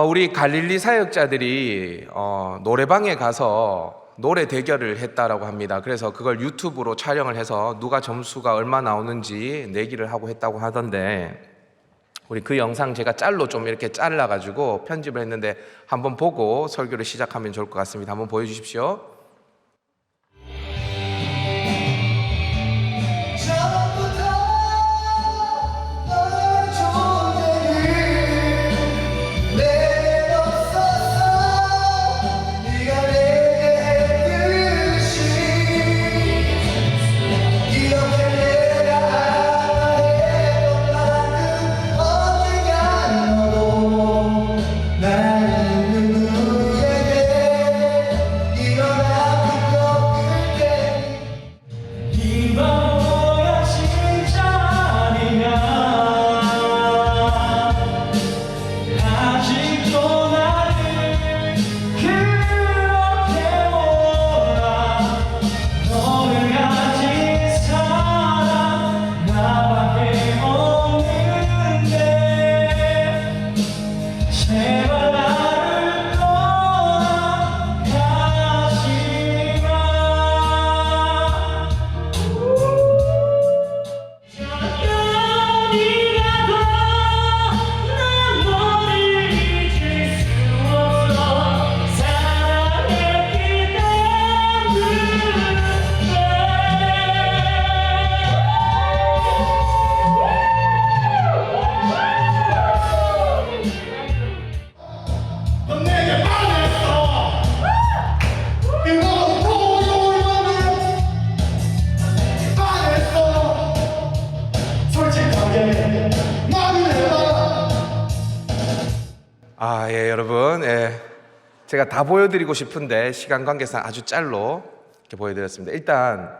우리 갈릴리 사역자들이 노래방에 가서 노래 대결을 했다라고 합니다. 그래서 그걸 유튜브로 촬영을 해서 누가 점수가 얼마 나오는지 내기를 하고 했다고 하던데, 우리 그 영상 제가 짤로 좀 이렇게 잘라가지고 편집을 했는데 한번 보고 설교를 시작하면 좋을 것 같습니다. 한번 보여주십시오. 예, 여러분. 제가 다 보여드리고 싶은데 시간 관계상 아주 짤로 이렇게 보여드렸습니다. 일단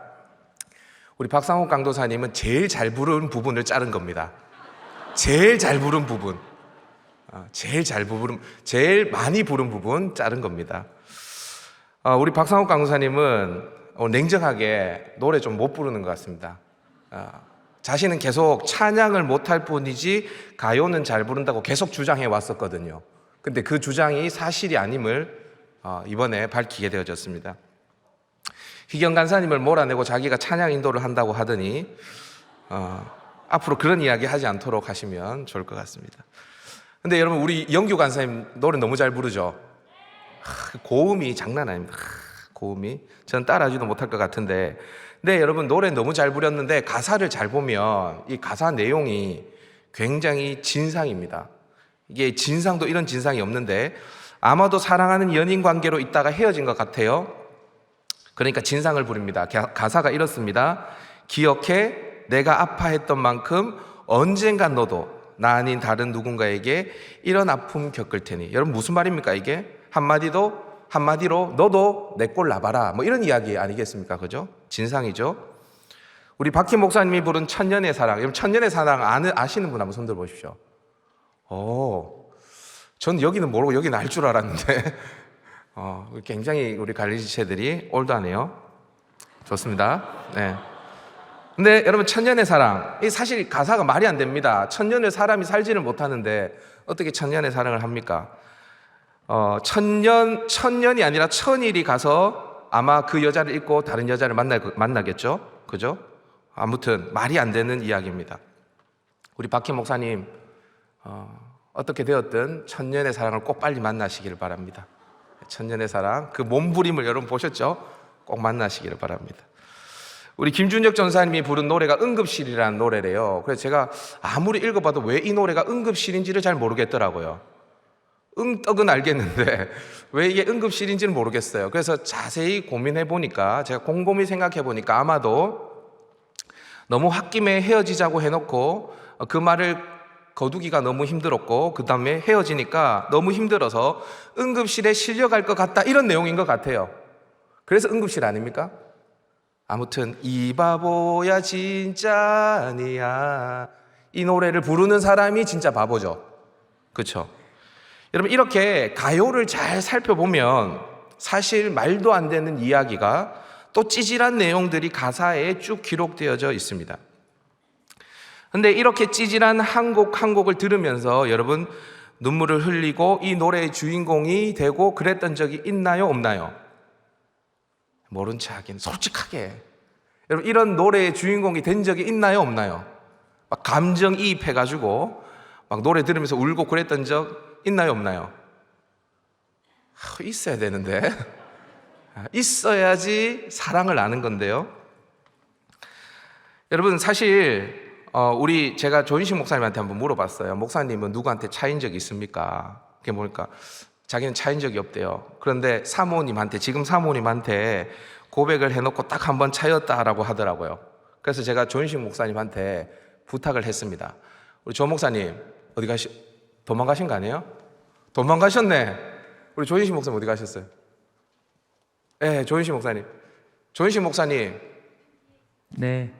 우리 박상욱 강도사님은 제일 잘 부른 부분을 자른 겁니다. 제일 잘 부른 부분, 제일 많이 부른 부분 자른 겁니다. 우리 박상욱 강도사님은 냉정하게 노래 좀 못 부르는 것 같습니다. 자신은 계속 찬양을 못할 뿐이지 가요는 잘 부른다고 계속 주장해 왔었거든요. 근데 그 주장이 사실이 아님을 이번에 밝히게 되어졌습니다. 희경 간사님을 몰아내고 자기가 찬양 인도를 한다고 하더니 앞으로 그런 이야기 하지 않도록 하시면 좋을 것 같습니다. 근데 여러분, 우리 영규 간사님 노래 너무 잘 부르죠? 고음이 장난 아닙니다. 고음이 저는 따라하지도 못할 것 같은데, 네, 여러분, 노래 너무 잘 부렸는데 가사를 잘 보면 이 가사 내용이 굉장히 진상입니다. 이게 진상도 이런 진상이 없는데, 아마도 사랑하는 연인 관계로 있다가 헤어진 것 같아요. 그러니까 진상을 부릅니다. 가사가 이렇습니다. 기억해, 내가 아파했던 만큼 언젠간 너도 나 아닌 다른 누군가에게 이런 아픔 겪을 테니. 여러분, 무슨 말입니까 이게? 한마디로 너도 내 꼴 나봐라, 뭐 이런 이야기 아니겠습니까? 그죠? 진상이죠. 우리 박희 목사님이 부른 천년의 사랑, 여러분 천년의 사랑 아시는 분 한번 손 들어 보십시오. 전 여기는 모르고 여기는 알 줄 알았는데 굉장히 우리 갈릴리체들이 올드하네요. 좋습니다. 네. 근데 여러분, 천년의 사랑, 이 사실 가사가 말이 안 됩니다. 천년을 사람이 살지를 못하는데 어떻게 천년의 사랑을 합니까? 천년이 아니라 천일이 가서 아마 그 여자를 잊고 다른 여자를 만나겠죠? 그죠? 아무튼 말이 안 되는 이야기입니다. 우리 박희 목사님, 어떻게 되었든 천년의 사랑을 꼭 빨리 만나시기를 바랍니다. 천년의 사랑, 그 몸부림을 여러분 보셨죠? 꼭 만나시기를 바랍니다. 우리 김준혁 전사님이 부른 노래가 응급실이라는 노래래요. 그래서 제가 아무리 읽어봐도 왜 이 노래가 응급실인지를 잘 모르겠더라고요. 떡은 알겠는데 왜 이게 응급실인지는 모르겠어요. 그래서 자세히 고민해 보니까, 제가 곰곰이 생각해 보니까 아마도 너무 홧김에 헤어지자고 해놓고 그 말을 거두기가 너무 힘들었고, 그 다음에 헤어지니까 너무 힘들어서 응급실에 실려갈 것 같다, 이런 내용인 것 같아요. 그래서 응급실 아닙니까? 아무튼 이 바보야 진짜 아니야, 이 노래를 부르는 사람이 진짜 바보죠. 그렇죠? 여러분, 이렇게 가요를 잘 살펴보면 사실 말도 안 되는 이야기가, 또 찌질한 내용들이 가사에 쭉 기록되어져 있습니다. 근데 이렇게 찌질한 한 곡 한 곡을 들으면서 여러분, 눈물을 흘리고 이 노래의 주인공이 되고 그랬던 적이 있나요, 없나요? 모른 체 하긴 솔직하게. 여러분, 이런 노래의 주인공이 된 적이 있나요, 없나요? 막 감정이입해가지고 막 노래 들으면서 울고 그랬던 적 있나요, 없나요? 있어야 되는데. 있어야지 사랑을 아는 건데요. 여러분, 사실 제가 조인식 목사님한테 한번 물어봤어요. 목사님은 누구한테 차인 적이 있습니까? 그게 보니까 자기는 차인 적이 없대요. 그런데 지금 사모님한테 고백을 해놓고 딱 한 번 차였다라고 하더라고요. 그래서 제가 조인식 목사님한테 부탁을 했습니다. 우리 조 목사님 도망가신 거 아니에요? 도망가셨네. 우리 조인식 목사님 어디 가셨어요? 네, 조인식 목사님. 네.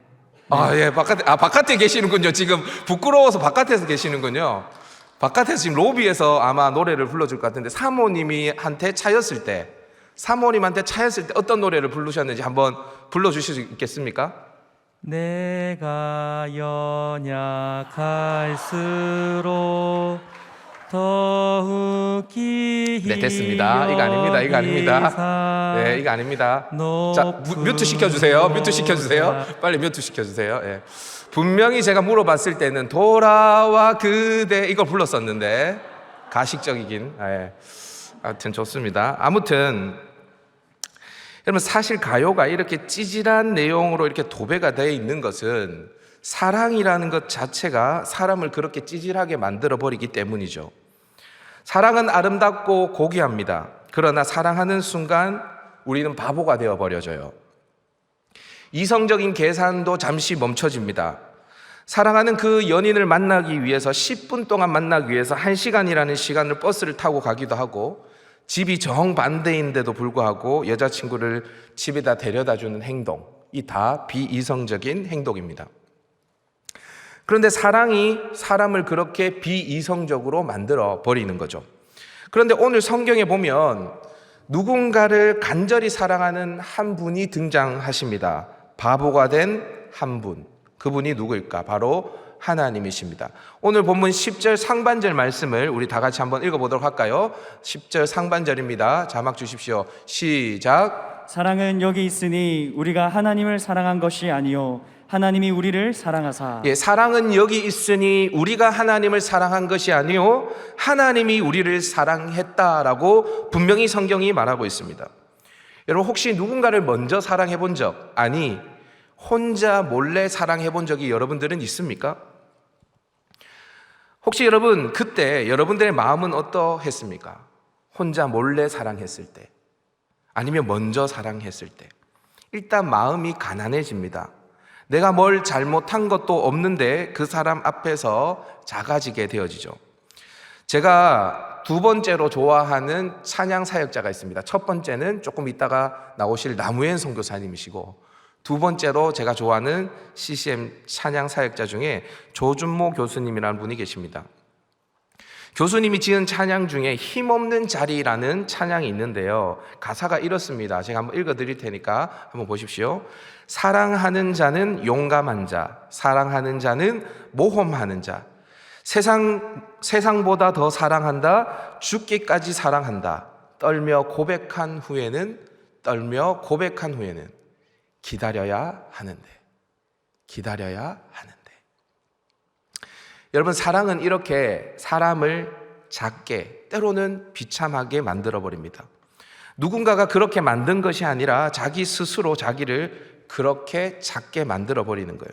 예, 바깥에 계시는군요. 지금 부끄러워서 바깥에서 계시는군요. 바깥에서 지금 로비에서 아마 노래를 불러줄 것 같은데, 사모님한테 차였을 때 어떤 노래를 부르셨는지 한번 불러주실 수 있겠습니까? 내가 연약할수록 더욱 기히 네, 됐습니다. 이거 아닙니다. 네, 이거 아닙니다. 자, 뮤트 시켜주세요. 빨리 뮤트 시켜주세요. 예. 분명히 제가 물어봤을 때는 돌아와 그대 이걸 불렀었는데 가식적이긴. 예. 하여튼 좋습니다. 아무튼 여러분, 사실 가요가 이렇게 찌질한 내용으로 이렇게 도배가 되어 있는 것은 사랑이라는 것 자체가 사람을 그렇게 찌질하게 만들어 버리기 때문이죠. 사랑은 아름답고 고귀합니다. 그러나 사랑하는 순간 우리는 바보가 되어 버려져요. 이성적인 계산도 잠시 멈춰집니다. 사랑하는 그 연인을 만나기 위해서 10분 동안 만나기 위해서 1시간이라는 시간을 버스를 타고 가기도 하고, 집이 정반대인데도 불구하고 여자친구를 집에다 데려다 주는 행동, 이 다 비이성적인 행동입니다. 그런데 사랑이 사람을 그렇게 비이성적으로 만들어 버리는 거죠. 그런데 오늘 성경에 보면 누군가를 간절히 사랑하는 한 분이 등장하십니다. 바보가 된 한 분. 그분이 누구일까? 바로 하나님이십니다. 오늘 본문 10절 상반절 말씀을 우리 다 같이 한번 읽어보도록 할까요? 10절 상반절입니다. 자막 주십시오. 시작. 사랑은 여기 있으니 우리가 하나님을 사랑한 것이 아니요 하나님이 우리를 사랑하사. 사랑은 여기 있으니 우리가 하나님을 사랑한 것이 아니요 하나님이 우리를 사랑했다라고 분명히 성경이 말하고 있습니다. 여러분, 혹시 누군가를 먼저 사랑해 본 적, 아니 혼자 몰래 사랑해 본 적이 여러분들은 있습니까? 혹시 여러분 그때 여러분들의 마음은 어떠했습니까? 혼자 몰래 사랑했을 때, 아니면 먼저 사랑했을 때. 일단 마음이 가난해집니다. 내가 뭘 잘못한 것도 없는데 그 사람 앞에서 작아지게 되어지죠. 제가 두 번째로 좋아하는 찬양 사역자가 있습니다. 첫 번째는 조금 이따가 나오실 나무엔 선교사님이시고, 두 번째로 제가 좋아하는 CCM 찬양 사역자 중에 조준모 교수님이라는 분이 계십니다. 교수님이 지은 찬양 중에 힘없는 자리라는 찬양이 있는데요, 가사가 이렇습니다. 제가 한번 읽어드릴 테니까 한번 보십시오. 사랑하는 자는 용감한 자, 사랑하는 자는 모험하는 자, 세상보다 더 사랑한다, 죽기까지 사랑한다, 떨며 고백한 후에는 기다려야 하는데. 여러분, 사랑은 이렇게 사람을 작게, 때로는 비참하게 만들어버립니다. 누군가가 그렇게 만든 것이 아니라 자기 스스로 자기를 그렇게 작게 만들어버리는 거예요.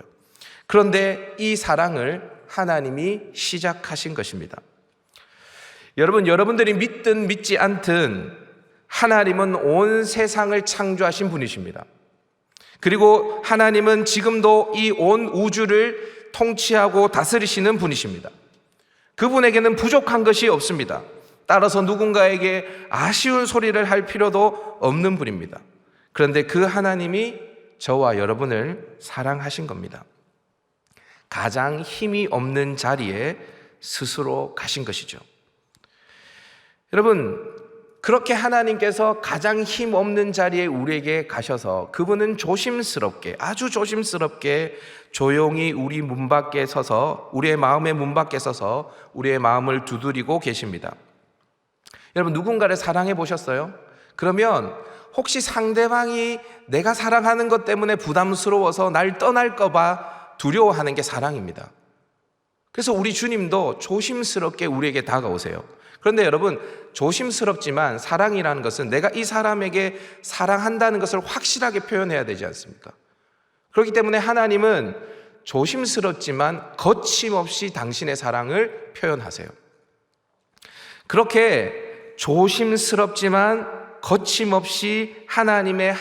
그런데 이 사랑을 하나님이 시작하신 것입니다. 여러분들이 믿든 믿지 않든 하나님은 온 세상을 창조하신 분이십니다. 그리고 하나님은 지금도 이 온 우주를 통치하고 다스리시는 분이십니다. 그분에게는 부족한 것이 없습니다. 따라서 누군가에게 아쉬운 소리를 할 필요도 없는 분입니다. 그런데 그 하나님이 저와 여러분을 사랑하신 겁니다. 가장 힘이 없는 자리에 스스로 가신 것이죠. 여러분, 그렇게 하나님께서 가장 힘 없는 자리에 우리에게 가셔서 그분은 조심스럽게, 아주 조심스럽게 조용히 우리 문 밖에 서서, 우리의 마음의 문 밖에 서서 우리의 마음을 두드리고 계십니다. 여러분, 누군가를 사랑해 보셨어요? 그러면 혹시 상대방이 내가 사랑하는 것 때문에 부담스러워서 날 떠날까 봐 두려워하는 게 사랑입니다. 그래서 우리 주님도 조심스럽게 우리에게 다가오세요. 그런데 여러분, 조심스럽지만 사랑이라는 것은 내가 이 사람에게 사랑한다는 것을 확실하게 표현해야 되지 않습니까? 그렇기 때문에 하나님은 조심스럽지만 거침없이 당신의 사랑을 표현하세요. 그렇게 조심스럽지만 거침없이 하나님의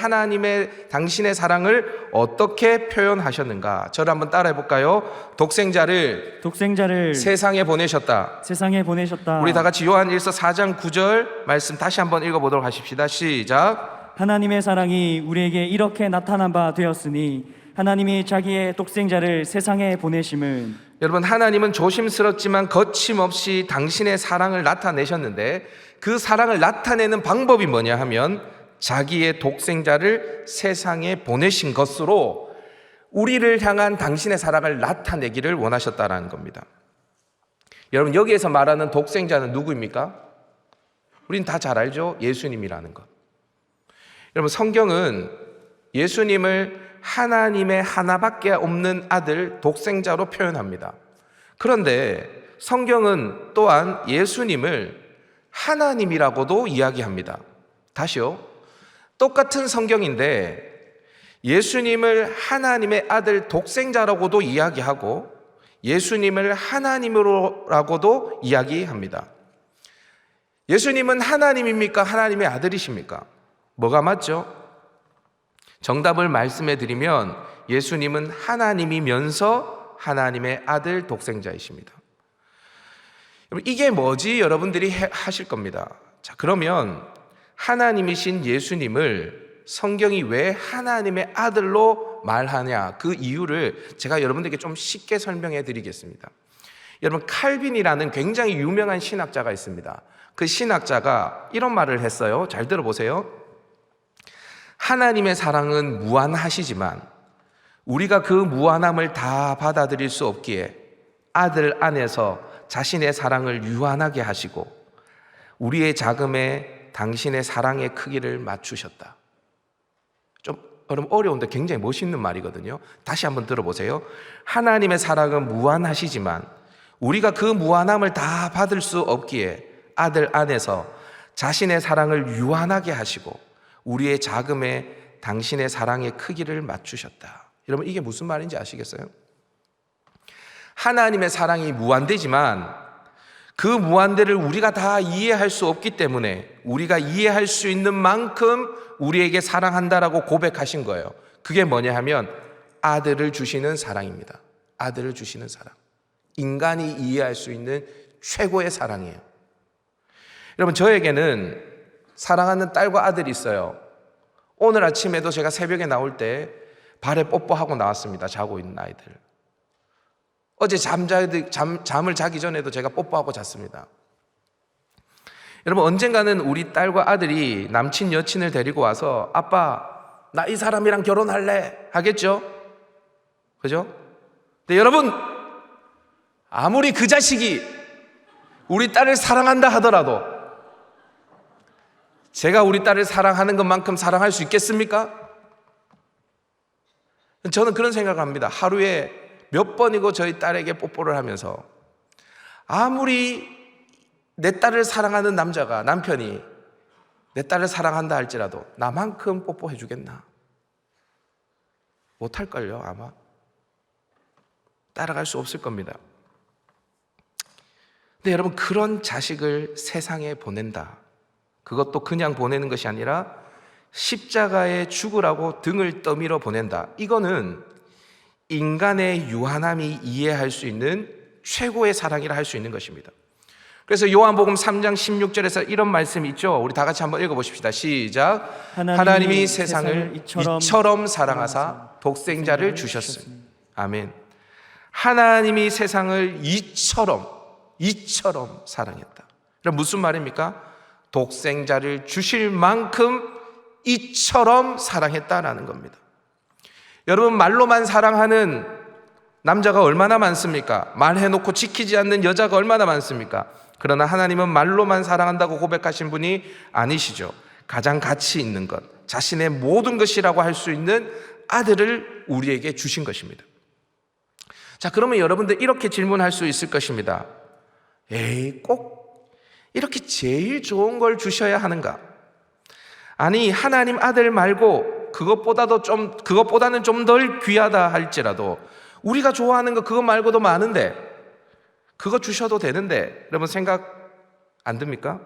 당신의 사랑을 어떻게 표현하셨는가? 저를 한번 따라해 볼까요? 독생자를 세상에 보내셨다. 우리 다 같이 요한일서 4장 9절 말씀 다시 한번 읽어보도록 하십시다. 시작. 하나님의 사랑이 우리에게 이렇게 나타난 바 되었으니 하나님이 자기의 독생자를 세상에 보내심은, 여러분, 하나님은 조심스럽지만 거침없이 당신의 사랑을 나타내셨는데 그 사랑을 나타내는 방법이 뭐냐 하면 자기의 독생자를 세상에 보내신 것으로 우리를 향한 당신의 사랑을 나타내기를 원하셨다는 겁니다. 여러분, 여기에서 말하는 독생자는 누구입니까? 우린 다 잘 알죠? 예수님이라는 것. 여러분, 성경은 예수님을 하나님의 하나밖에 없는 아들 독생자로 표현합니다. 그런데 성경은 또한 예수님을 하나님이라고도 이야기합니다. 다시요. 똑같은 성경인데 예수님을 하나님의 아들 독생자라고도 이야기하고 예수님을 하나님으로라고도 이야기합니다. 예수님은 하나님입니까? 하나님의 아들이십니까? 뭐가 맞죠? 정답을 말씀해 드리면 예수님은 하나님이면서 하나님의 아들 독생자이십니다. 이게 뭐지? 여러분들이 하실 겁니다. 자, 그러면 하나님이신 예수님을 성경이 왜 하나님의 아들로 말하냐, 그 이유를 제가 여러분들에게 좀 쉽게 설명해 드리겠습니다. 여러분, 칼빈이라는 굉장히 유명한 신학자가 있습니다. 그 신학자가 이런 말을 했어요. 잘 들어보세요. 하나님의 사랑은 무한하시지만 우리가 그 무한함을 다 받아들일 수 없기에 아들 안에서 자신의 사랑을 유한하게 하시고 우리의 자금에 당신의 사랑의 크기를 맞추셨다. 좀 여러분 어려운데 굉장히 멋있는 말이거든요. 다시 한번 들어보세요. 하나님의 사랑은 무한하시지만 우리가 그 무한함을 다 받을 수 없기에 아들 안에서 자신의 사랑을 유한하게 하시고 우리의 자금에 당신의 사랑의 크기를 맞추셨다. 여러분, 이게 무슨 말인지 아시겠어요? 하나님의 사랑이 무한대지만 그 무한대를 우리가 다 이해할 수 없기 때문에 우리가 이해할 수 있는 만큼 우리에게 사랑한다라고 고백하신 거예요. 그게 뭐냐 하면 아들을 주시는 사랑입니다. 아들을 주시는 사랑. 인간이 이해할 수 있는 최고의 사랑이에요. 여러분, 저에게는 사랑하는 딸과 아들이 있어요. 오늘 아침에도 제가 새벽에 나올 때 발에 뽀뽀하고 나왔습니다. 자고 있는 아이들. 어제 잠을 자기 전에도 제가 뽀뽀하고 잤습니다. 여러분, 언젠가는 우리 딸과 아들이 남친 여친을 데리고 와서 아빠, 나 이 사람이랑 결혼할래 하겠죠? 그죠? 근데 여러분, 아무리 그 자식이 우리 딸을 사랑한다 하더라도 제가 우리 딸을 사랑하는 것만큼 사랑할 수 있겠습니까? 저는 그런 생각을 합니다. 하루에 몇 번이고 저희 딸에게 뽀뽀를 하면서 아무리 내 딸을 사랑하는 남편이 내 딸을 사랑한다 할지라도 나만큼 뽀뽀해 주겠나? 못할걸요, 아마. 따라갈 수 없을 겁니다. 근데 여러분, 그런 자식을 세상에 보낸다. 그것도 그냥 보내는 것이 아니라 십자가에 죽으라고 등을 떠밀어 보낸다. 이거는 인간의 유한함이 이해할 수 있는 최고의 사랑이라 할 수 있는 것입니다. 그래서 요한복음 3장 16절에서 이런 말씀이 있죠. 우리 다 같이 한번 읽어보십시다. 시작. 하나님이 세상을 이처럼 사랑하사 독생자를 주셨으니. 아멘. 하나님이 세상을 이처럼 사랑했다. 그럼 무슨 말입니까? 독생자를 주실 만큼 이처럼 사랑했다라는 겁니다. 여러분, 말로만 사랑하는 남자가 얼마나 많습니까? 말해놓고 지키지 않는 여자가 얼마나 많습니까? 그러나 하나님은 말로만 사랑한다고 고백하신 분이 아니시죠. 가장 가치 있는 것, 자신의 모든 것이라고 할 수 있는 아들을 우리에게 주신 것입니다. 자, 그러면 여러분들 이렇게 질문할 수 있을 것입니다. 에이, 꼭 이렇게 제일 좋은 걸 주셔야 하는가? 아니, 하나님 아들 말고 그것보다는 좀 덜 귀하다 할지라도 우리가 좋아하는 거 그거 말고도 많은데 그거 주셔도 되는데, 여러분 생각 안 듭니까?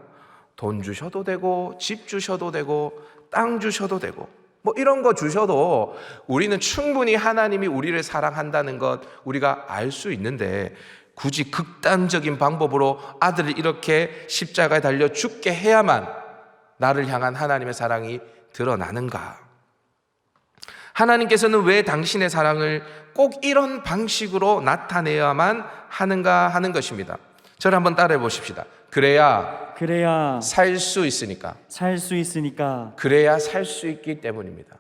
돈 주셔도 되고 집 주셔도 되고 땅 주셔도 되고 뭐 이런 거 주셔도 우리는 충분히 하나님이 우리를 사랑한다는 것 우리가 알 수 있는데, 굳이 극단적인 방법으로 아들을 이렇게 십자가에 달려 죽게 해야만 나를 향한 하나님의 사랑이 드러나는가? 하나님께서는 왜 당신의 사랑을 꼭 이런 방식으로 나타내야만 하는가 하는 것입니다. 저를 한번 따라해 보십시다. 그래야 살 수 있으니까. 그래야 살 수 있기 때문입니다.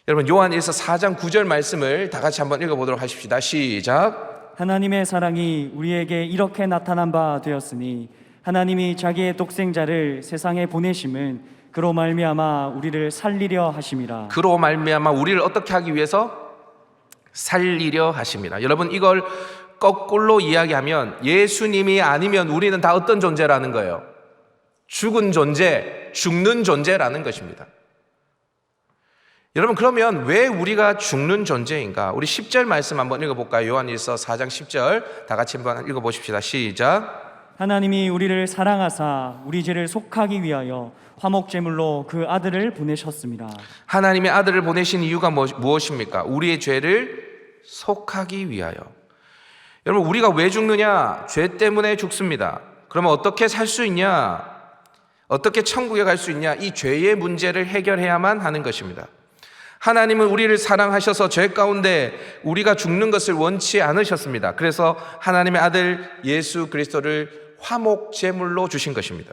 여러분, 요한일서 4장 9절 말씀을 다 같이 한번 읽어보도록 하십시다. 시작. 하나님의 사랑이 우리에게 이렇게 나타난 바 되었으니 하나님이 자기의 독생자를 세상에 보내심은 그로 말미암아 우리를 살리려 하심이라. 그로 말미암아 우리를 어떻게 하기 위해서? 살리려 하심이라. 여러분, 이걸 거꾸로 이야기하면 예수님이 아니면 우리는 다 어떤 존재라는 거예요? 죽은 존재, 죽는 존재라는 것입니다. 여러분, 그러면 왜 우리가 죽는 존재인가? 우리 10절 말씀 한번 읽어볼까요? 요한일서 4장 10절 다 같이 한번 읽어보십시다. 시작. 하나님이 우리를 사랑하사 우리 죄를 속하기 위하여 화목제물로 그 아들을 보내셨습니다. 하나님의 아들을 보내신 이유가 무엇입니까? 우리의 죄를 속하기 위하여. 여러분, 우리가 왜 죽느냐? 죄 때문에 죽습니다. 그러면 어떻게 살 수 있냐? 어떻게 천국에 갈 수 있냐? 이 죄의 문제를 해결해야만 하는 것입니다. 하나님은 우리를 사랑하셔서 죄 가운데 우리가 죽는 것을 원치 않으셨습니다. 그래서 하나님의 아들 예수 그리스도를 화목 제물로 주신 것입니다.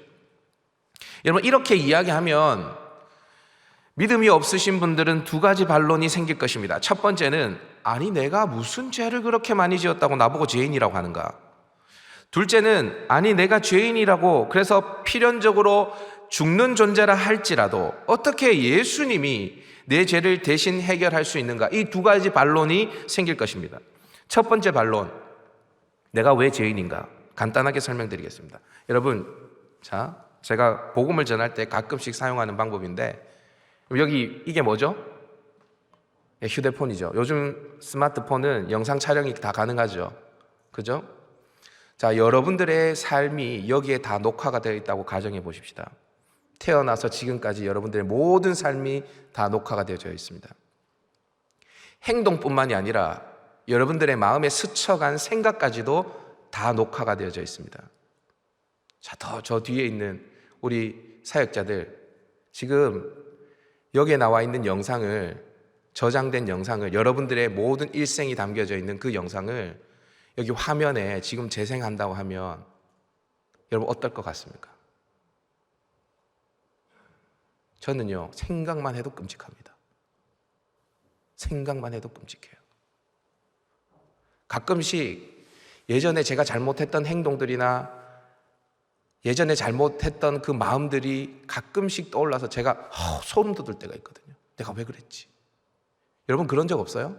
여러분, 이렇게 이야기하면 믿음이 없으신 분들은 두 가지 반론이 생길 것입니다. 첫 번째는, 아니 내가 무슨 죄를 그렇게 많이 지었다고 나보고 죄인이라고 하는가? 둘째는, 아니 내가 죄인이라고 그래서 필연적으로 죽는 존재라 할지라도 어떻게 예수님이 내 죄를 대신 해결할 수 있는가? 이 두 가지 반론이 생길 것입니다. 첫 번째 반론, 내가 왜 죄인인가? 간단하게 설명드리겠습니다. 여러분, 자, 제가 복음을 전할 때 가끔씩 사용하는 방법인데, 여기 이게 뭐죠? 휴대폰이죠. 요즘 스마트폰은 영상 촬영이 다 가능하죠. 그죠? 자, 여러분들의 삶이 여기에 다 녹화가 되어 있다고 가정해 보십시다. 태어나서 지금까지 여러분들의 모든 삶이 다 녹화가 되어져 있습니다. 행동뿐만이 아니라 여러분들의 마음에 스쳐간 생각까지도 다 녹화가 되어져 있습니다. 자, 저 뒤에 있는 우리 사역자들, 지금 여기에 나와 있는 영상을, 저장된 영상을, 여러분들의 모든 일생이 담겨져 있는 그 영상을 여기 화면에 지금 재생한다고 하면 여러분 어떨 것 같습니까? 저는요, 생각만 해도 끔찍합니다. 생각만 해도 끔찍해요. 가끔씩 예전에 제가 잘못했던 행동들이나 예전에 잘못했던 그 마음들이 가끔씩 떠올라서 제가 소름 돋을 때가 있거든요. 내가 왜 그랬지? 여러분, 그런 적 없어요?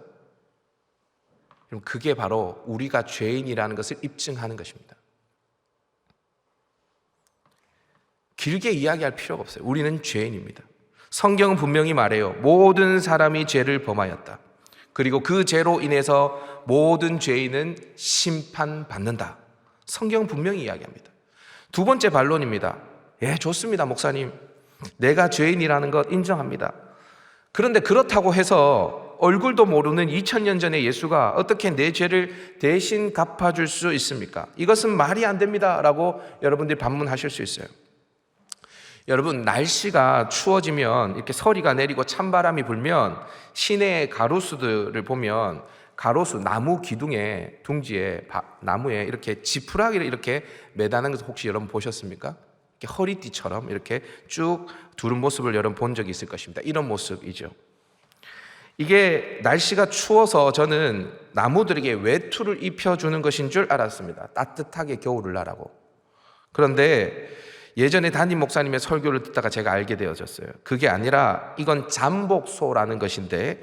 여러분, 그게 바로 우리가 죄인이라는 것을 입증하는 것입니다. 길게 이야기할 필요가 없어요. 우리는 죄인입니다. 성경은 분명히 말해요. 모든 사람이 죄를 범하였다. 그리고 그 죄로 인해서 모든 죄인은 심판받는다. 성경은 분명히 이야기합니다. 두 번째 반론입니다. 예, 좋습니다, 목사님. 내가 죄인이라는 것 인정합니다. 그런데 그렇다고 해서 얼굴도 모르는 2000년 전의 예수가 어떻게 내 죄를 대신 갚아줄 수 있습니까? 이것은 말이 안 됩니다 라고 여러분들이 반문하실 수 있어요. 여러분, 날씨가 추워지면 이렇게 서리가 내리고 찬바람이 불면 시내의 가로수들을 보면 가로수 나무 기둥에 둥지에 나무에 이렇게 지푸라기를 이렇게 매다는 것을 혹시 여러분 보셨습니까? 이렇게 허리띠처럼 이렇게 쭉 두른 모습을 여러분 본 적이 있을 것입니다. 이런 모습이죠. 이게 날씨가 추워서 저는 나무들에게 외투를 입혀주는 것인 줄 알았습니다. 따뜻하게 겨울을 나라고. 그런데 예전에 담임 목사님의 설교를 듣다가 제가 알게 되어졌어요. 그게 아니라 이건 잠복소라는 것인데,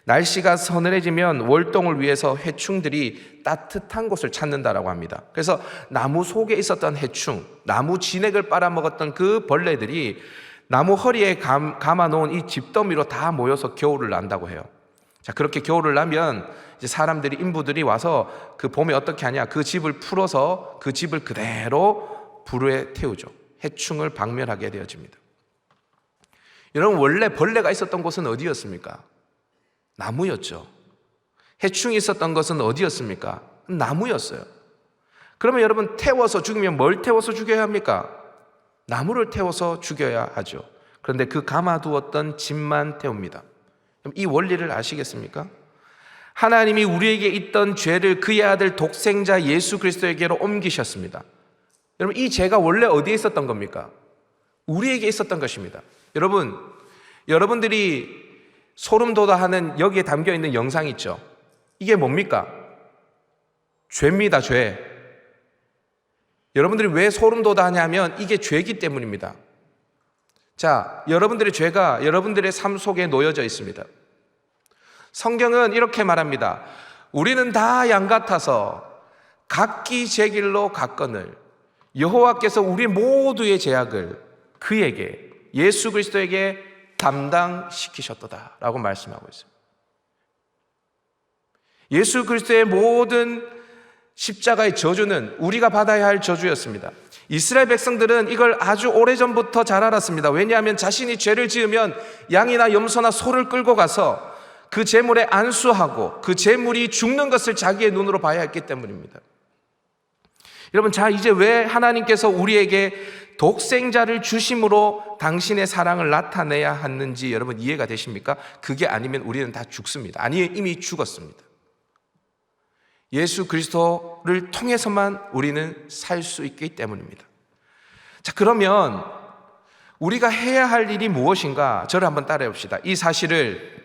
날씨가 서늘해지면 월동을 위해서 해충들이 따뜻한 곳을 찾는다라고 합니다. 그래서 나무 속에 있었던 해충, 나무 진액을 빨아먹었던 그 벌레들이 나무 허리에 감아놓은 이 집더미로 다 모여서 겨울을 난다고 해요. 자, 그렇게 겨울을 나면 이제 사람들이, 인부들이 와서 그 봄에 어떻게 하냐, 그 집을 풀어서 그 집을 그대로 불에 태우죠. 해충을 박멸하게 되어집니다. 여러분, 원래 벌레가 있었던 곳은 어디였습니까? 나무였죠. 해충이 있었던 것은 어디였습니까? 나무였어요. 그러면 여러분, 태워서 죽이면 뭘 태워서 죽여야 합니까? 나무를 태워서 죽여야 하죠. 그런데 그 감아두었던 집만 태웁니다. 그럼 이 원리를 아시겠습니까? 하나님이 우리에게 있던 죄를 그의 아들 독생자 예수 그리스도에게로 옮기셨습니다. 여러분, 이 죄가 원래 어디에 있었던 겁니까? 우리에게 있었던 것입니다. 여러분들이 소름 돋아하는 여기에 담겨 있는 영상 있죠? 이게 뭡니까? 죄입니다, 죄. 여러분들이 왜 소름 돋아하냐면 이게 죄이기 때문입니다. 자, 여러분들의 죄가 여러분들의 삶 속에 놓여져 있습니다. 성경은 이렇게 말합니다. 우리는 다 양 같아서 각기 제 길로 갔거늘 여호와께서 우리 모두의 죄악을 그에게, 예수 그리스도에게 담당시키셨도다 라고 말씀하고 있습니다. 예수 그리스도의 모든 십자가의 저주는 우리가 받아야 할 저주였습니다. 이스라엘 백성들은 이걸 아주 오래전부터 잘 알았습니다. 왜냐하면 자신이 죄를 지으면 양이나 염소나 소를 끌고 가서 그 제물에 안수하고 그 제물이 죽는 것을 자기의 눈으로 봐야 했기 때문입니다. 여러분, 자, 이제 왜 하나님께서 우리에게 독생자를 주심으로 당신의 사랑을 나타내야 하는지 여러분 이해가 되십니까? 그게 아니면 우리는 다 죽습니다. 아니, 이미 죽었습니다. 예수 그리스도를 통해서만 우리는 살 수 있기 때문입니다. 자, 그러면 우리가 해야 할 일이 무엇인가? 저를 한번 따라해 봅시다. 이 사실을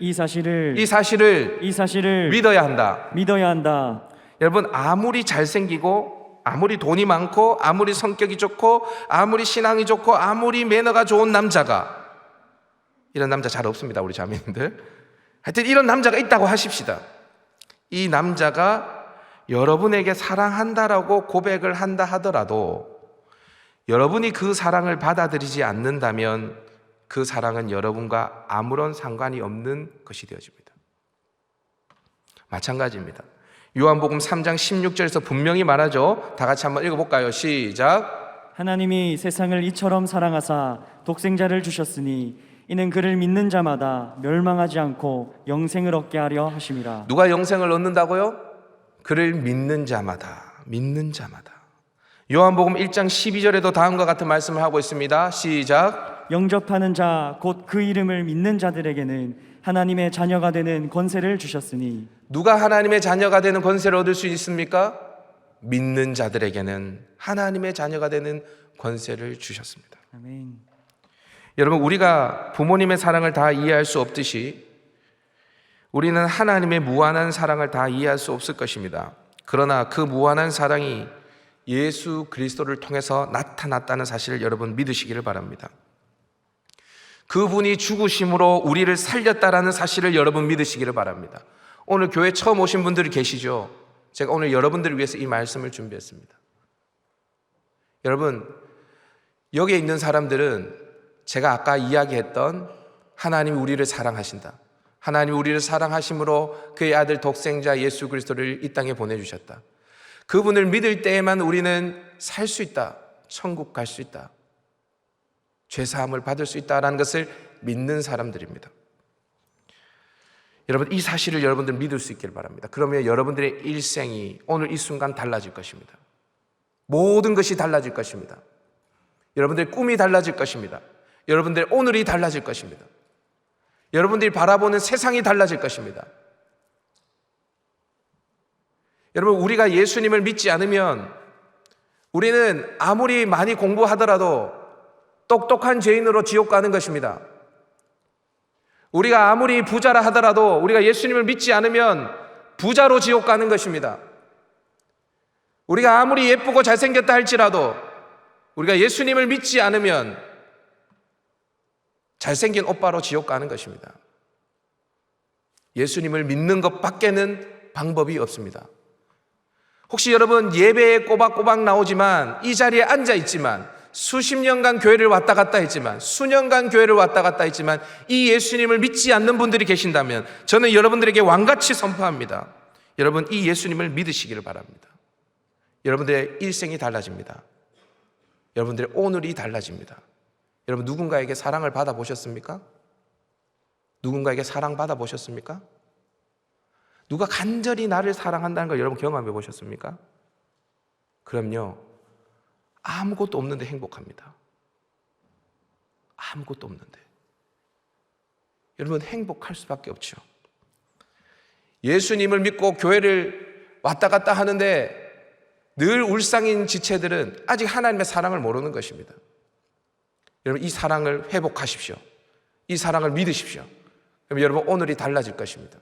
믿어야 한다. 여러분, 아무리 잘생기고 아무리 돈이 많고 아무리 성격이 좋고 아무리 신앙이 좋고 아무리 매너가 좋은 남자가, 이런 남자 잘 없습니다, 우리 자매님들. 하여튼 이런 남자가 있다고 하십시다. 이 남자가 여러분에게 사랑한다라고 고백을 한다 하더라도 여러분이 그 사랑을 받아들이지 않는다면 그 사랑은 여러분과 아무런 상관이 없는 것이 되어집니다. 마찬가지입니다. 요한복음 3장 16절에서 분명히 말하죠. 다 같이 한번 읽어볼까요? 시작. 하나님이 세상을 이처럼 사랑하사 독생자를 주셨으니 이는 그를 믿는 자마다 멸망하지 않고 영생을 얻게 하려 하심이라. 누가 영생을 얻는다고요? 그를 믿는 자마다. 요한복음 1장 12절에도 다음과 같은 말씀을 하고 있습니다. 시작. 영접하는 자 곧 그 이름을 믿는 자들에게는 하나님의 자녀가 되는 권세를 주셨으니. 누가 하나님의 자녀가 되는 권세를 얻을 수 있습니까? 믿는 자들에게는 하나님의 자녀가 되는 권세를 주셨습니다. 아멘. 여러분, 우리가 부모님의 사랑을 다 이해할 수 없듯이 우리는 하나님의 무한한 사랑을 다 이해할 수 없을 것입니다. 그러나 그 무한한 사랑이 예수 그리스도를 통해서 나타났다는 사실을 여러분 믿으시기를 바랍니다. 그분이 죽으심으로 우리를 살렸다라는 사실을 여러분 믿으시기를 바랍니다. 오늘 교회 처음 오신 분들이 계시죠? 제가 오늘 여러분들을 위해서 이 말씀을 준비했습니다. 여러분, 여기에 있는 사람들은 제가 아까 이야기했던 하나님이 우리를 사랑하신다, 하나님이 우리를 사랑하심으로 그의 아들 독생자 예수 그리스도를 이 땅에 보내주셨다, 그분을 믿을 때에만 우리는 살 수 있다, 천국 갈 수 있다, 죄사함을 받을 수 있다라는 것을 믿는 사람들입니다. 여러분, 이 사실을 여러분들 믿을 수 있기를 바랍니다. 그러면 여러분들의 일생이 오늘 이 순간 달라질 것입니다. 모든 것이 달라질 것입니다. 여러분들의 꿈이 달라질 것입니다. 여러분들의 오늘이 달라질 것입니다. 여러분들이 바라보는 세상이 달라질 것입니다. 여러분, 우리가 예수님을 믿지 않으면 우리는 아무리 많이 공부하더라도 똑똑한 죄인으로 지옥 가는 것입니다. 우리가 아무리 부자라 하더라도 우리가 예수님을 믿지 않으면 부자로 지옥 가는 것입니다. 우리가 아무리 예쁘고 잘생겼다 할지라도 우리가 예수님을 믿지 않으면 잘생긴 오빠로 지옥 가는 것입니다. 예수님을 믿는 것밖에는 방법이 없습니다. 혹시 여러분 예배에 꼬박꼬박 나오지만 이 자리에 앉아 있지만 수십 년간 교회를 왔다 갔다 했지만 수년간 교회를 왔다 갔다 했지만 이 예수님을 믿지 않는 분들이 계신다면 저는 여러분들에게 왕같이 선포합니다. 여러분, 이 예수님을 믿으시기를 바랍니다. 여러분들의 일생이 달라집니다. 여러분들의 오늘이 달라집니다. 여러분, 누군가에게 사랑을 받아보셨습니까? 누군가에게 사랑받아 보셨습니까? 누가 간절히 나를 사랑한다는 걸 여러분 경험해 보셨습니까? 그럼요, 아무것도 없는데 행복합니다. 아무것도 없는데. 여러분, 행복할 수밖에 없죠. 예수님을 믿고 교회를 왔다 갔다 하는데 늘 울상인 지체들은 아직 하나님의 사랑을 모르는 것입니다. 여러분, 이 사랑을 회복하십시오. 이 사랑을 믿으십시오. 그럼 여러분, 오늘이 달라질 것입니다.